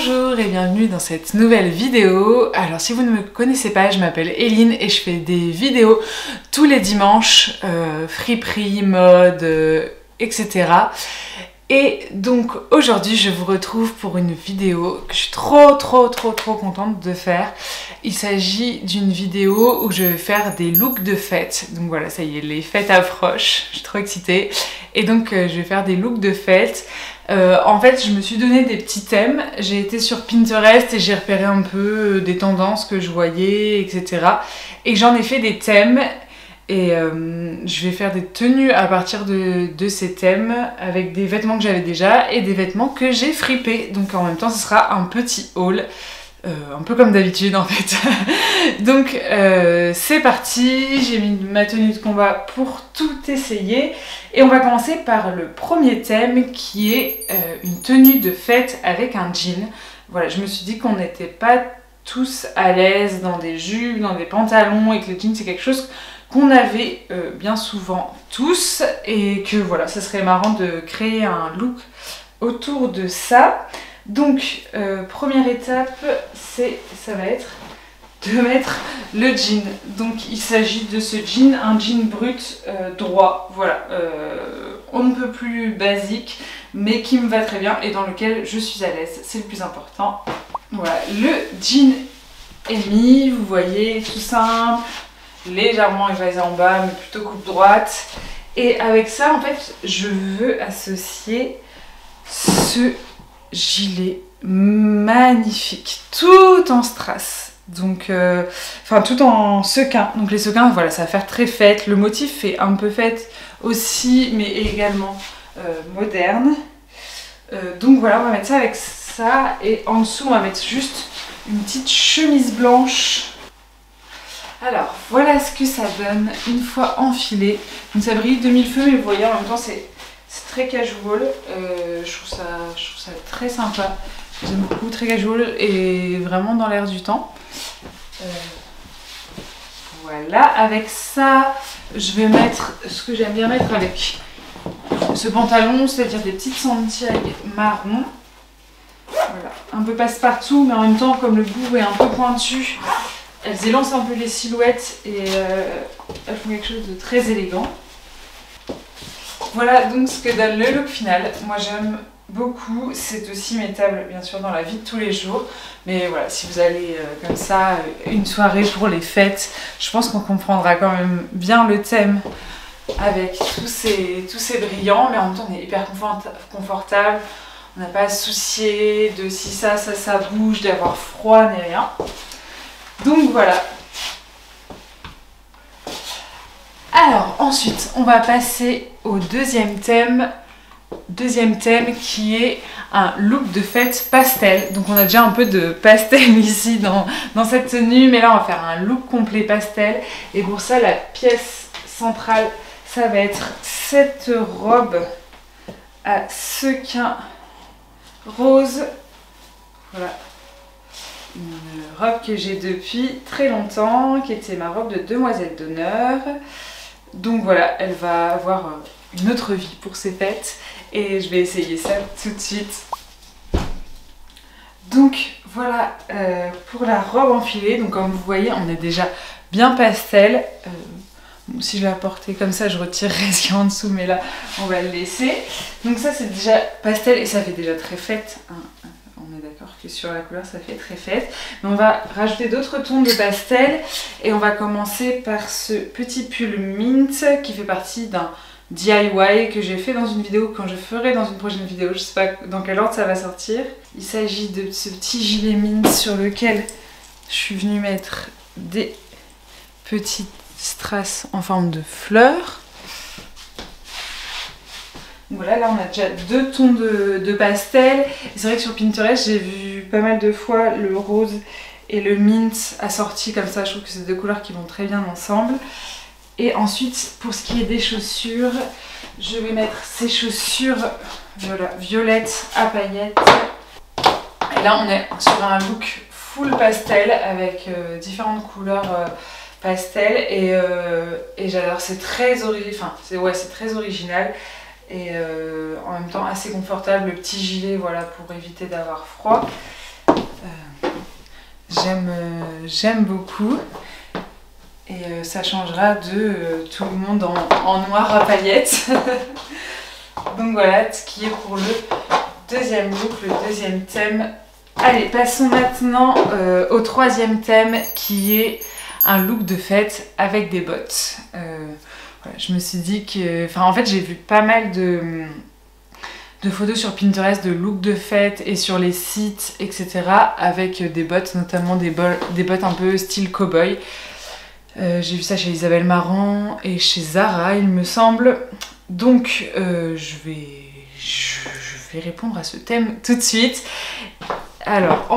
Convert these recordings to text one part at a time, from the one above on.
Bonjour et bienvenue dans cette nouvelle vidéo. Alors si vous ne me connaissez pas, je m'appelle Eline et je fais des vidéos tous les dimanches, friperie, mode, etc. Et donc aujourd'hui je vous retrouve pour une vidéo que je suis trop contente de faire. Il s'agit d'une vidéo où je vais faire des looks de fête. Donc voilà, ça y est, les fêtes approchent, je suis trop excitée. Et donc je vais faire des looks de fête. En fait, je me suis donné des petits thèmes. J'ai été sur Pinterest et j'ai repéré un peu des tendances que je voyais, etc. Et j'en ai fait des thèmes. Et je vais faire des tenues à partir de ces thèmes avec des vêtements que j'avais déjà et des vêtements que j'ai fripés. Donc en même temps, ce sera un petit haul. Un peu comme d'habitude en fait. Donc c'est parti, j'ai mis ma tenue de combat pour tout essayer et on va commencer par le premier thème qui est une tenue de fête avec un jean. Voilà, je me suis dit qu'on n'était pas tous à l'aise dans des jupes, dans des pantalons et que le jean c'est quelque chose qu'on avait bien souvent tous et que voilà, ça serait marrant de créer un look autour de ça. Donc, première étape, ça va être de mettre le jean. Donc, il s'agit de ce jean, un jean brut droit, voilà, on ne peut plus basique, mais qui me va très bien et dans lequel je suis à l'aise, c'est le plus important. Voilà, le jean est mis, vous voyez, tout simple, légèrement évasé en bas, mais plutôt coupe droite. Et avec ça, en fait, je veux associer ce gilet magnifique, tout en strass, donc enfin tout en sequin. Donc les sequins, voilà, ça va faire très fête. Le motif fait un peu fête aussi, mais également moderne. Donc voilà, on va mettre ça avec ça et en dessous on va mettre juste une petite chemise blanche. Alors voilà ce que ça donne une fois enfilé. Donc ça brille de mille feux, mais vous voyez en même temps c'est très casual, je trouve ça très sympa, j'aime beaucoup, très casual et vraiment dans l'air du temps. Voilà, avec ça, je vais mettre ce que j'aime bien mettre avec ce pantalon, c'est-à-dire des petites Santiago marron. Voilà, un peu passe-partout, mais en même temps, comme le bout est un peu pointu, elles élancent un peu les silhouettes et elles font quelque chose de très élégant. Voilà donc ce que donne le look final. Moi j'aime beaucoup, c'est aussi mettable bien sûr dans la vie de tous les jours. Mais voilà, si vous allez comme ça, une soirée pour les fêtes, je pense qu'on comprendra quand même bien le thème avec tous ces brillants. Mais en même temps on est hyper confortable, on n'a pas à se soucier de si ça bouge, d'avoir froid ni rien. Donc voilà. Alors ensuite on va passer au deuxième thème qui est un look de fête pastel. Donc on a déjà un peu de pastel ici dans cette tenue, mais là on va faire un look complet pastel et pour ça la pièce centrale ça va être cette robe à sequins rose. Voilà, une robe que j'ai depuis très longtemps, qui était ma robe de demoiselle d'honneur. Donc voilà, elle va avoir une autre vie pour ces fêtes et je vais essayer ça tout de suite. Donc voilà pour la robe enfilée. Donc comme vous voyez, on est déjà bien pastel. Bon, si je la portais comme ça, je retirerais ce qu'il y a en dessous, mais là, on va le laisser. Donc ça, c'est déjà pastel et ça fait déjà très fête, hein. On est d'accord que sur la couleur ça fait très fête. Mais on va rajouter d'autres tons de pastel et on va commencer par ce petit pull mint qui fait partie d'un DIY que j'ai fait dans une vidéo, quand je ferai dans une prochaine vidéo, je sais pas dans quel ordre ça va sortir. Il s'agit de ce petit gilet mint sur lequel je suis venue mettre des petites strass en forme de fleurs. Voilà, là on a déjà deux tons de pastel. C'est vrai que sur Pinterest j'ai vu pas mal de fois le rose et le mint assortis comme ça. Je trouve que c'est deux couleurs qui vont très bien ensemble. Et ensuite pour ce qui est des chaussures, je vais mettre ces chaussures violettes à paillettes. Et là on est sur un look full pastel avec différentes couleurs pastel et j'adore, c'est très original. Et en même temps assez confortable, le petit gilet voilà pour éviter d'avoir froid. J'aime beaucoup. Et ça changera de tout le monde en noir à paillettes. Donc voilà ce qui est pour le deuxième look, le deuxième thème. Allez, passons maintenant au troisième thème qui est un look de fête avec des bottes. Voilà, je me suis dit que... Enfin, en fait, j'ai vu pas mal de photos sur Pinterest de looks de fête et sur les sites, etc. avec des bottes, notamment des bottes un peu style cow-boy. J'ai vu ça chez Isabelle Marant et chez Zara, il me semble. Donc, je vais répondre à ce thème tout de suite. Alors,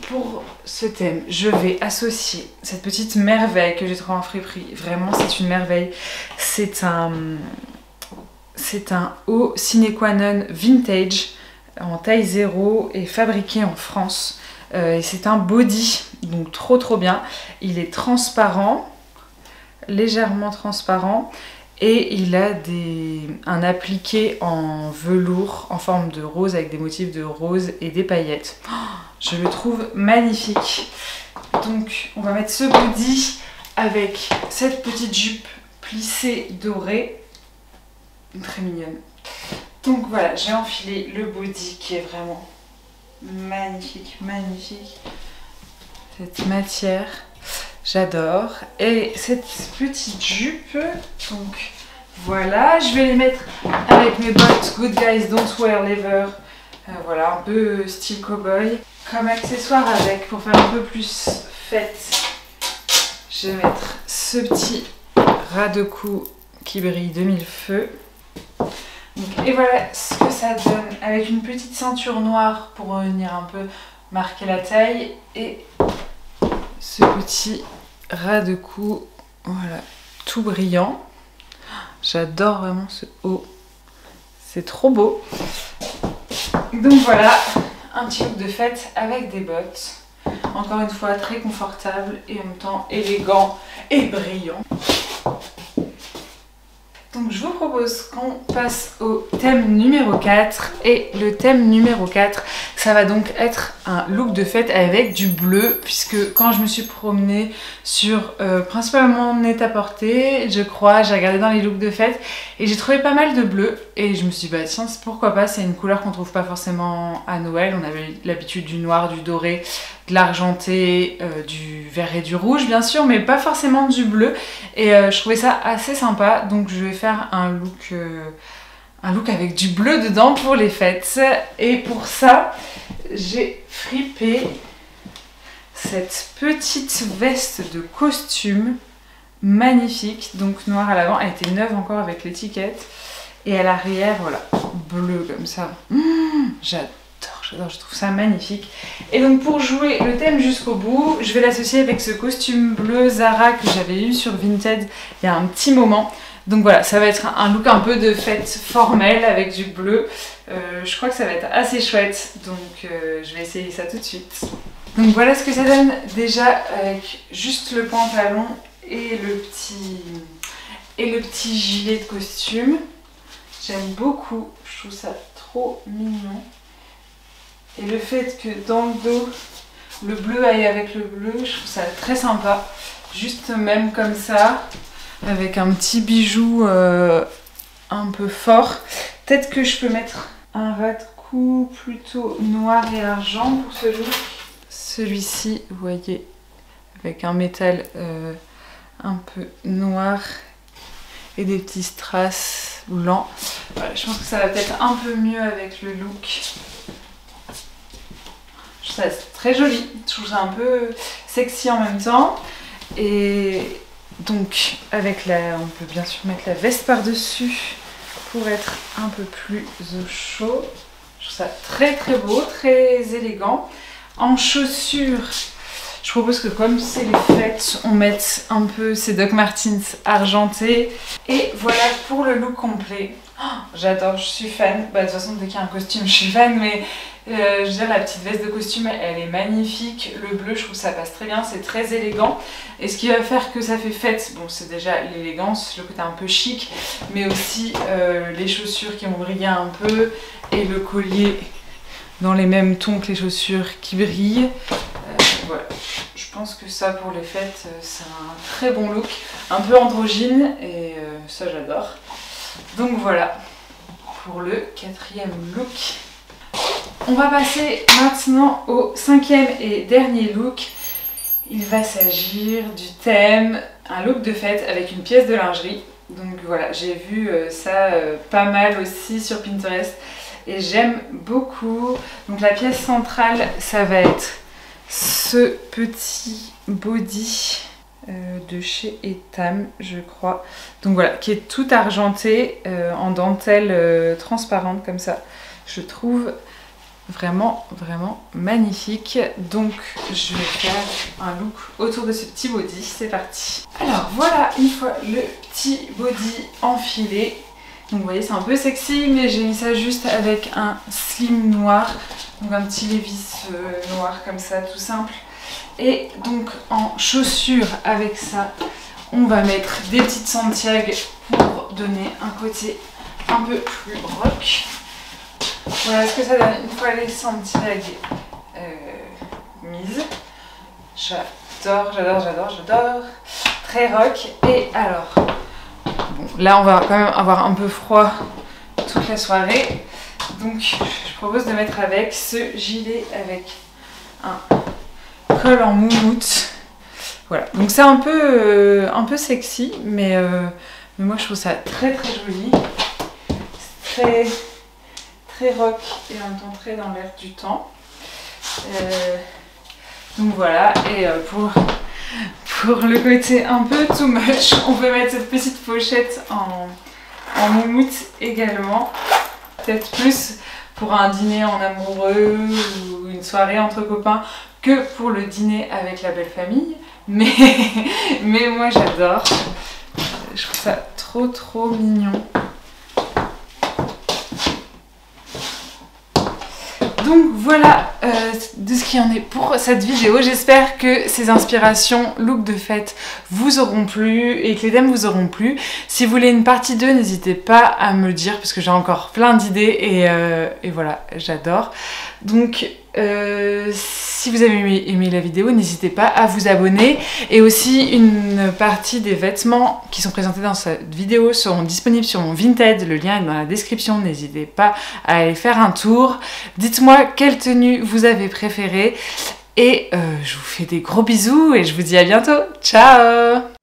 pour ce thème, je vais associer cette petite merveille que j'ai trouvée en friperie. Vraiment, c'est une merveille. C'est un haut sine qua non vintage en taille 0 et fabriqué en France. Et c'est un body, donc trop bien. Il est transparent, légèrement transparent. Et il a un appliqué en velours en forme de rose avec des motifs de rose et des paillettes. Oh, je le trouve magnifique. Donc on va mettre ce body avec cette petite jupe plissée dorée. Très mignonne. Donc voilà, j'ai enfilé le body qui est vraiment magnifique, magnifique. Cette matière. J'adore. Et cette petite jupe, donc voilà, je vais les mettre avec mes bottes Good Guys Don't Wear Leather. Voilà, un peu style cowboy. Comme accessoire avec, pour faire un peu plus fête, je vais mettre ce petit ras de cou qui brille de mille feux. Donc, et voilà ce que ça donne avec une petite ceinture noire pour venir un peu marquer la taille et ce petit ras de cou, voilà, tout brillant. J'adore vraiment ce haut, c'est trop beau. Donc voilà, un petit look de fête avec des bottes. Encore une fois, très confortable et en même temps élégant et brillant. Donc je vous propose qu'on passe au thème numéro 4. Et le thème numéro 4, ça va donc être un look de fête avec du bleu. Puisque quand je me suis promenée sur principalement Net-à-Porter, je crois, j'ai regardé dans les looks de fête et j'ai trouvé pas mal de bleu. Et je me suis dit, bah tiens, pourquoi pas, c'est une couleur qu'on trouve pas forcément à Noël. On avait l'habitude du noir, du doré, de l'argenté, du vert et du rouge bien sûr, mais pas forcément du bleu. Et je trouvais ça assez sympa, donc je vais faire un look avec du bleu dedans pour les fêtes. Et pour ça, j'ai fripé cette petite veste de costume magnifique, donc noire à l'avant, elle était neuve encore avec l'étiquette. Et à l'arrière, voilà, bleu comme ça. J'adore, je trouve ça magnifique. Et donc pour jouer le thème jusqu'au bout, je vais l'associer avec ce costume bleu Zara que j'avais eu sur Vinted il y a un petit moment. Donc voilà, ça va être un look un peu de fête formelle avec du bleu. Je crois que ça va être assez chouette, donc je vais essayer ça tout de suite. Donc voilà ce que ça donne déjà avec juste le pantalon et le petit gilet de costume. J'aime beaucoup, je trouve ça trop mignon. Et le fait que dans le dos, le bleu aille avec le bleu, je trouve ça très sympa. Juste même comme ça, avec un petit bijou un peu fort. Peut-être que je peux mettre un ras de cou plutôt noir et argent pour ce look. Celui-ci, vous voyez, avec un métal un peu noir et des petits strass blancs. Voilà, je pense que ça va peut-être un peu mieux avec le look. Je trouve ça très joli, je trouve ça un peu sexy en même temps. Et donc avec on peut bien sûr mettre la veste par-dessus pour être un peu plus au chaud. Je trouve ça très beau, très élégant. En chaussures, je propose que comme c'est les fêtes, on mette un peu ces Doc Martens argentés. Et voilà pour le look complet. Oh, j'adore, je suis fan. Bah, de toute façon, dès qu'il y a un costume, je suis fan. Mais je veux dire, la petite veste de costume, elle est magnifique. Le bleu, je trouve que ça passe très bien. C'est très élégant. Et ce qui va faire que ça fait fête, bon, c'est déjà l'élégance, le côté un peu chic. Mais aussi les chaussures qui vont briller un peu. Et le collier dans les mêmes tons que les chaussures qui brillent. voilà, je pense que ça pour les fêtes, c'est un très bon look, un peu androgyne et ça j'adore. Donc voilà pour le 4e look. On va passer maintenant au 5e et dernier look. Il va s'agir du thème, un look de fête avec une pièce de lingerie. Donc voilà, j'ai vu ça pas mal aussi sur Pinterest et j'aime beaucoup. Donc la pièce centrale, ça va être ce petit body de chez Etam, je crois. Donc voilà, qui est tout argenté en dentelle transparente comme ça. Je trouve vraiment magnifique. Donc je vais faire un look autour de ce petit body. C'est parti. Alors voilà, une fois le petit body enfilé. Donc vous voyez, c'est un peu sexy, mais j'ai mis ça juste avec un slim noir. Donc un petit Levi's noir comme ça, tout simple. Et donc en chaussures avec ça, on va mettre des petites Santiago pour donner un côté un peu plus rock. Voilà ce que ça donne une fois les Santiago mises. J'adore. Très rock. Et alors, bon, là on va quand même avoir un peu froid toute la soirée. Donc je propose de mettre avec ce gilet avec un col en moumoute. Voilà, donc c'est un peu sexy, mais moi je trouve ça très joli. C'est très rock et en même temps très dans l'air du temps. Donc voilà, et pour le côté un peu too much, on peut mettre cette petite pochette en moumoute également. Peut-être plus pour un dîner en amoureux ou une soirée entre copains que pour le dîner avec la belle famille. Mais moi j'adore. Je trouve ça trop mignon. Donc voilà de ce qu'il y en est pour cette vidéo. J'espère que ces inspirations look de fête vous auront plu et que les thèmes vous auront plu. Si vous voulez une partie 2, n'hésitez pas à me le dire parce que j'ai encore plein d'idées et voilà, j'adore. Donc si vous avez aimé la vidéo, n'hésitez pas à vous abonner. Et aussi, une partie des vêtements qui sont présentés dans cette vidéo seront disponibles sur mon Vinted. Le lien est dans la description. N'hésitez pas à aller faire un tour. Dites-moi quelle tenue vous avez préférée. Et je vous fais des gros bisous et je vous dis à bientôt. Ciao!